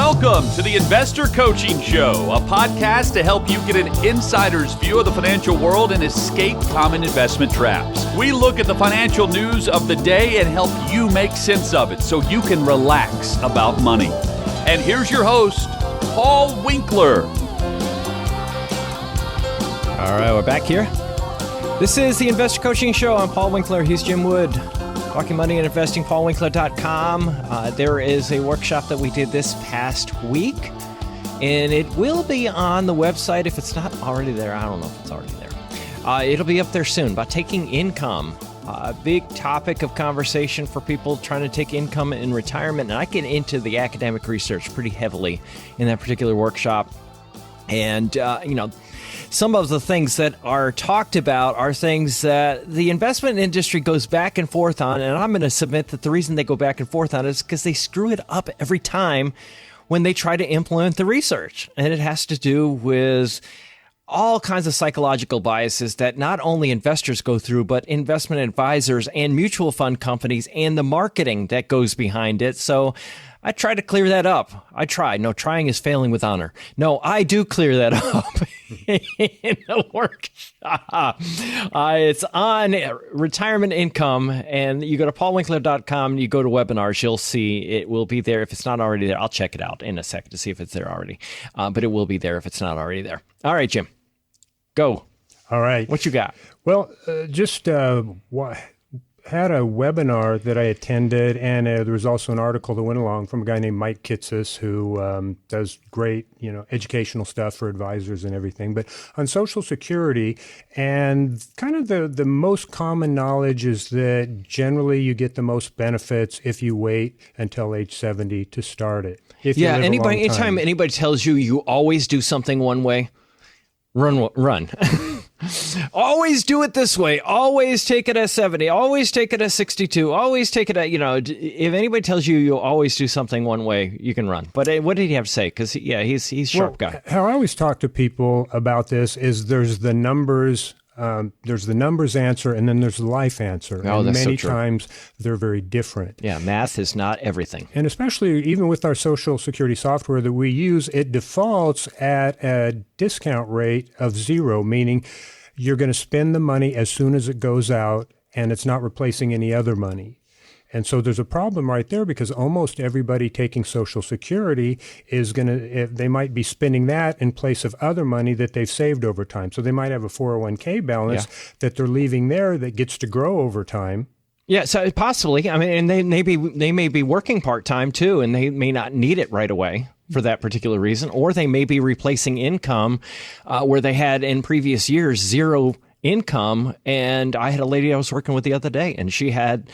Welcome to the Investor Coaching Show, a podcast to help you get an insider's view of the financial world and escape common investment traps. We look at the financial news of the day and help you make sense of it so you can relax about money. And here's your host, Paul Winkler. All right, we're back here. This is the Investor Coaching Show. I'm Paul Winkler. He's Jim Wood. Talking Money and Investing, paulwinkler.com. There is a workshop that we did this past week, and it will be on the website if it's not already there. I don't know if it's already there. It'll be up there soon, about taking income. A big topic of conversation for people trying to take income in retirement, and I get into the academic research pretty heavily in that particular workshop. And, some of the things that are talked about are things that the investment industry goes back and forth on. And I'm going to submit that the reason they go back and forth on it is because they screw it up every time when they try to implement the research. And it has to do with all kinds of psychological biases that not only investors go through, but investment advisors and mutual fund companies and the marketing that goes behind it. So I try to clear that up. I try. No, trying is failing with honor. No, I do clear that up in the workshop. It's on retirement income, and you go to paulwinkler.com, you go to webinars, you'll see it will be there. If it's not already there, I'll check it out in a second to see if it's there already. But it will be there if it's not already there. All right, Jim, go. All right. What you got? Well, had a webinar that I attended, and there was also an article that went along from a guy named Mike Kitces, who does great, educational stuff for advisors and everything, but on Social Security. And kind of the most common knowledge is that generally you get the most benefits if you wait until age 70 to start it. Anytime anybody tells you you always do something one way, run. Always do it this way. Always take it at 70. Always take it at 62. Always take it at, if anybody tells you you'll always do something one way, you can run. But what did he have to say? Because, he's a sharp guy. How I always talk to people about this is there's the numbers answer, and then there's the life answer. Oh, and that's many so true. times they're very different. Yeah, math is not everything. And especially even with our Social Security software that we use, it defaults at a discount rate of 0, meaning you're going to spend the money as soon as it goes out, and it's not replacing any other money. And so there's a problem right there, because almost everybody taking Social Security is they might be spending that in place of other money that they've saved over time. So they might have a 401k balance that they're leaving there that gets to grow over time. Yeah, so possibly. I mean, and they may be working part-time too, and they may not need it right away for that particular reason, or they may be replacing income where they had in previous years 0 income. And I had a lady I was working with the other day, and she had,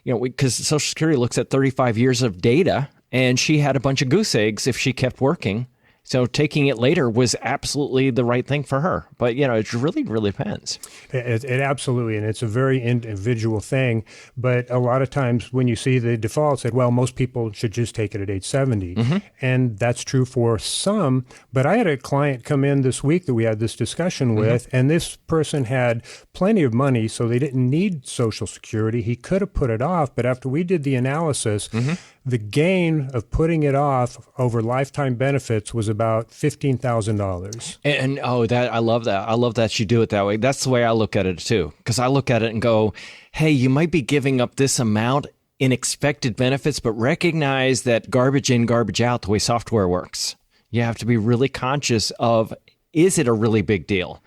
because Social Security looks at 35 years of data, and she had a bunch of goose eggs if she kept working. So taking it later was absolutely the right thing for her. But, it really, really depends. It absolutely, and it's a very individual thing. But a lot of times when you see the default said, well, most people should just take it at age 70. Mm-hmm. And that's true for some. But I had a client come in this week that we had this discussion with, and this person had plenty of money, so they didn't need Social Security. He could have put it off, but after we did the analysis, the gain of putting it off over lifetime benefits was about $15,000. And I love that. I love that you do it that way. That's the way I look at it too, because I look at it and go, hey, you might be giving up this amount in expected benefits, but recognize that garbage in, garbage out, the way software works. You have to be really conscious of, is it a really big deal?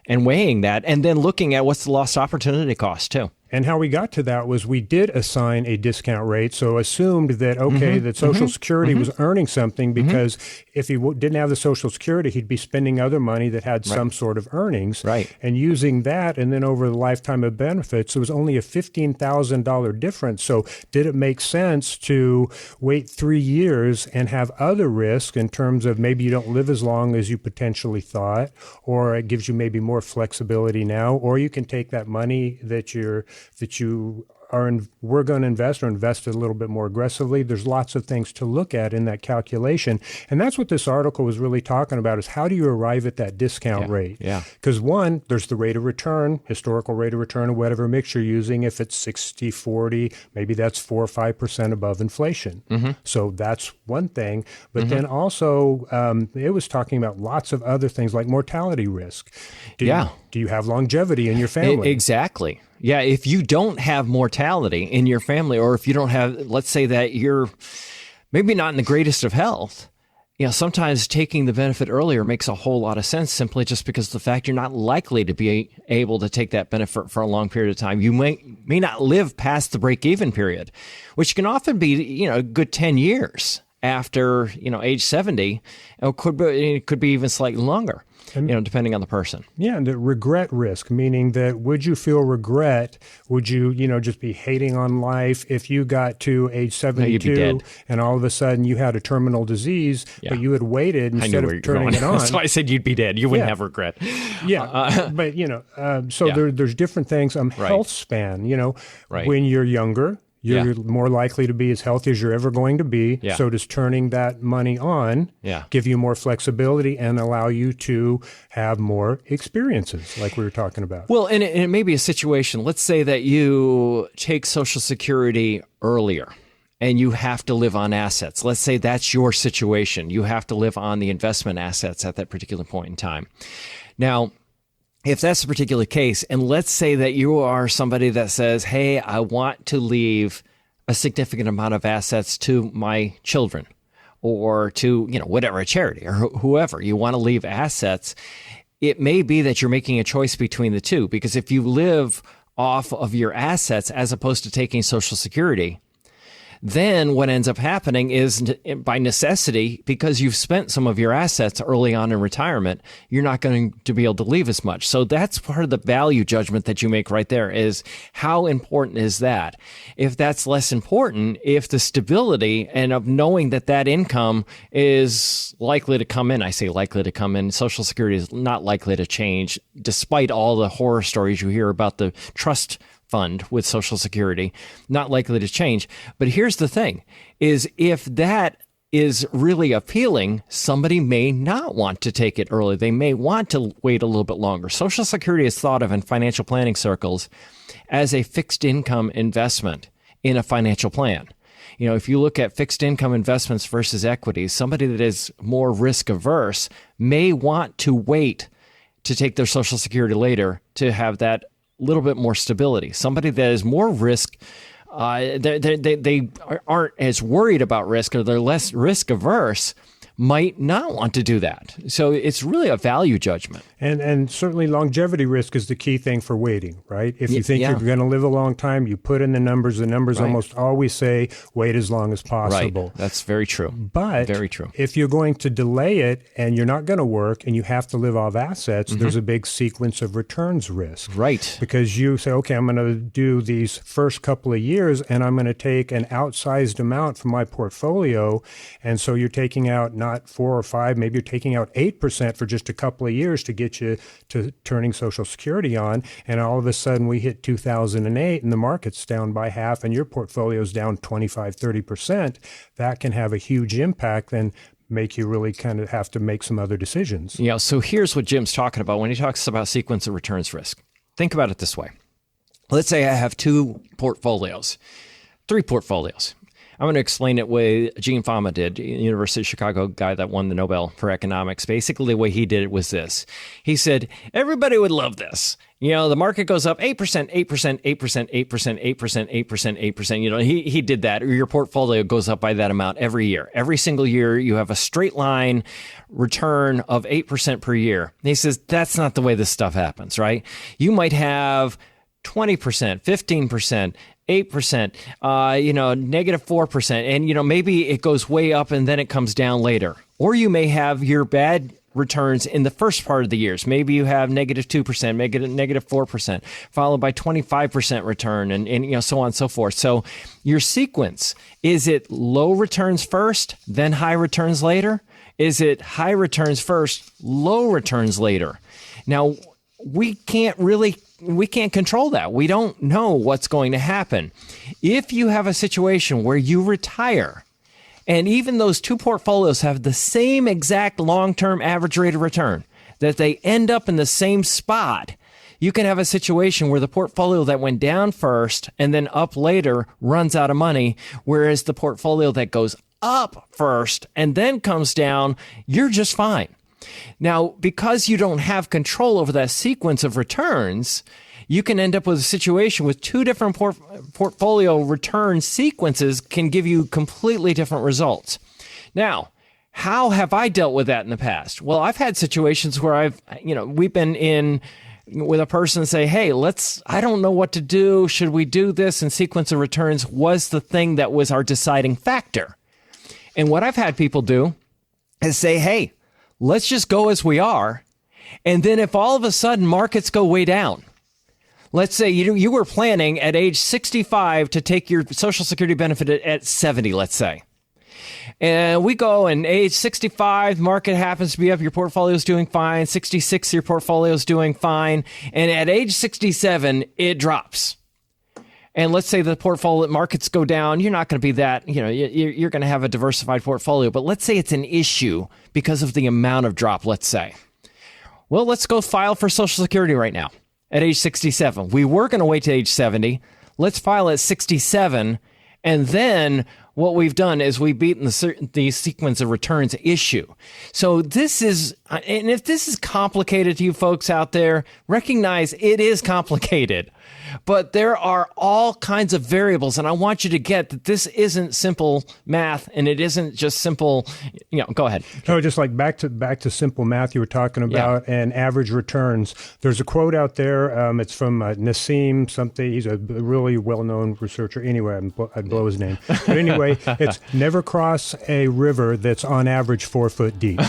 And weighing that, and then looking at what's the lost opportunity cost too. And how we got to that was we did assign a discount rate, so assumed that, that Social Security was earning something, because if he didn't have the Social Security, he'd be spending other money that had some sort of earnings. Right. And using that, and then over the lifetime of benefits, it was only a $15,000 difference. So did it make sense to wait 3 years and have other risk in terms of maybe you don't live as long as you potentially thought, or it gives you maybe more flexibility now, or you can take that money that you we're going to invest or invest a little bit more aggressively. There's lots of things to look at in that calculation. And that's what this article was really talking about, is how do you arrive at that discount rate? Yeah. Because one, there's the rate of return, historical rate of return, or whatever mix you're using. If it's 60-40, maybe that's 4 or 5% above inflation. So that's one thing. But then also, it was talking about lots of other things like mortality risk. Do you have longevity in your family? Exactly. Yeah, if you don't have mortality in your family, or if you don't have, let's say that you're maybe not in the greatest of health, sometimes taking the benefit earlier makes a whole lot of sense, simply just because of the fact you're not likely to be able to take that benefit for a long period of time. You may not live past the break-even period, which can often be, a good 10 years after, age 70. It could be even slightly longer. Depending on the person. Yeah, and the regret risk, meaning that would you feel regret? Would you, just be hating on life if you got to age 72 and all of a sudden you had a terminal disease, but you had waited instead of turning it on? That's why I said you'd be dead. You wouldn't have regret. But, there's different things. Health span, when you're younger, you're more likely to be as healthy as you're ever going to be. Yeah. So does turning that money on give you more flexibility and allow you to have more experiences like we were talking about? Well, and it may be a situation. Let's say that you take Social Security earlier and you have to live on assets. Let's say that's your situation. You have to live on the investment assets at that particular point in time. Now, if that's a particular case, and let's say that you are somebody that says, hey, I want to leave a significant amount of assets to my children or to, whatever, a charity or whoever, you want to leave assets, it may be that you're making a choice between the two. Because if you live off of your assets as opposed to taking Social Security, then what ends up happening is, by necessity, because you've spent some of your assets early on in retirement, you're not going to be able to leave as much. So that's part of the value judgment that you make right there, is how important is that? If that's less important, if the stability and of knowing that that income is likely to come in, I say likely to come in, Social Security is not likely to change, despite all the horror stories you hear about the trust fund with Social Security, not likely to change. But here's the thing, is if that is really appealing, somebody may not want to take it early. They may want to wait a little bit longer. Social Security is thought of in financial planning circles as a fixed income investment in a financial plan. If you look at fixed income investments versus equities, somebody that is more risk averse may want to wait to take their Social Security later to have that little bit more stability. Somebody that is more risk, they aren't as worried about risk, or they're less risk averse, might not want to do that. So it's really a value judgment. And certainly longevity risk is the key thing for waiting, right? If you think you're going to live a long time, you put in the numbers. The numbers almost always say wait as long as possible. Right. That's very true. But very true. If you're going to delay it and you're not going to work and you have to live off assets, there's a big sequence of returns risk. Right. Because you say, okay, I'm going to do these first couple of years and I'm going to take an outsized amount from my portfolio. And so you're taking out not 4 or 5, maybe you're taking out 8% for just a couple of years to get you to turning Social Security on. And all of a sudden we hit 2008 and the market's down by half and your portfolio's down 25, 30%. That can have a huge impact and make you really kind of have to make some other decisions. Yeah. So here's what Jim's talking about when he talks about sequence of returns risk. Think about it this way. Let's say I have 2 portfolios, 3 portfolios. I'm going to explain it the way Gene Fama did, University of Chicago guy that won the Nobel for economics. Basically, the way he did it was this. He said, everybody would love this. The market goes up 8%, 8%, 8%, 8%, 8%, 8%, 8%. He did that. Or your portfolio goes up by that amount every year. Every single year, you have a straight line return of 8% per year. And he says, that's not the way this stuff happens, right? You might have 20%, 15%, 8%, -4%. And, maybe it goes way up and then it comes down later. Or you may have your bad returns in the first part of the years. Maybe you have -2%, -4%, followed by 25% return and so on and so forth. So your sequence, is it low returns first, then high returns later? Is it high returns first, low returns later? Now, we can't control that. We don't know what's going to happen. If you have a situation where you retire and even those two portfolios have the same exact long-term average rate of return, that they end up in the same spot, you can have a situation where the portfolio that went down first and then up later runs out of money, whereas the portfolio that goes up first and then comes down, you're just fine. Now, because you don't have control over that sequence of returns, you can end up with a situation with two different portfolio return sequences can give you completely different results. Now, how have I dealt with that in the past? Well, I've had situations where we've been in with a person and say, hey, I don't know what to do. Should we do this? And sequence of returns was the thing that was our deciding factor. And what I've had people do is say, hey, let's just go as we are. And then if all of a sudden markets go way down, let's say you were planning at age 65 to take your Social Security benefit at 70, let's say. And we go and age 65, market happens to be up, your portfolio's doing fine. 66, your portfolio's doing fine. And at age 67, it drops. And let's say the portfolio markets go down. You're not going to be that, you're going to have a diversified portfolio. But let's say it's an issue because of the amount of drop, let's say. Well, let's go file for Social Security right now at age 67. We were going to wait to age 70. Let's file at 67. And then what we've done is we've beaten the sequence of returns issue. So this is, and if this is complicated to you folks out there, recognize it is complicated. But there are all kinds of variables, and I want you to get that this isn't simple math, and it isn't just simple. Go ahead. No, just like back to simple math you were talking about, and average returns. There's a quote out there. It's from Nassim something. He's a really well-known researcher. Anyway, I'd blow his name. But anyway, it's never cross a river that's on average 4 foot deep.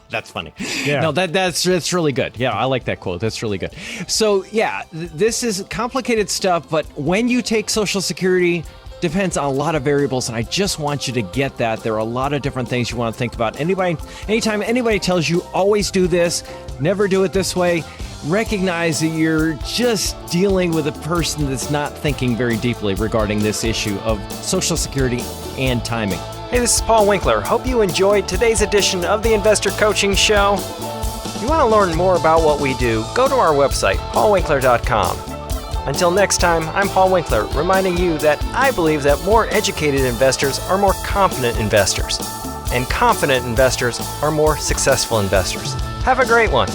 That's funny. Yeah. No, that's really good. Yeah, I like that quote. That's really good. So yeah, this is complicated stuff, but when you take Social Security, depends on a lot of variables, and I just want you to get that. There are a lot of different things you want to think about. Anytime anybody tells you always do this, never do it this way, recognize that you're just dealing with a person that's not thinking very deeply regarding this issue of Social Security and timing. Hey, this is Paul Winkler. Hope you enjoyed today's edition of the Investor Coaching Show. If you want to learn more about what we do, go to our website, paulwinkler.com. Until next time, I'm Paul Winkler, reminding you that I believe that more educated investors are more confident investors, and confident investors are more successful investors. Have a great one.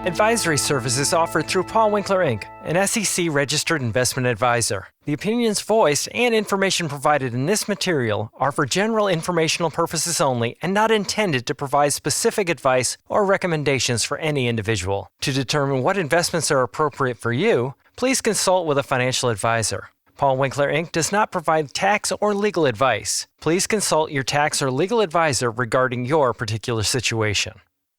Advisory services offered through Paul Winkler, Inc., an SEC-registered investment advisor. The opinions voiced and information provided in this material are for general informational purposes only and not intended to provide specific advice or recommendations for any individual. To determine what investments are appropriate for you, please consult with a financial advisor. Paul Winkler, Inc. does not provide tax or legal advice. Please consult your tax or legal advisor regarding your particular situation.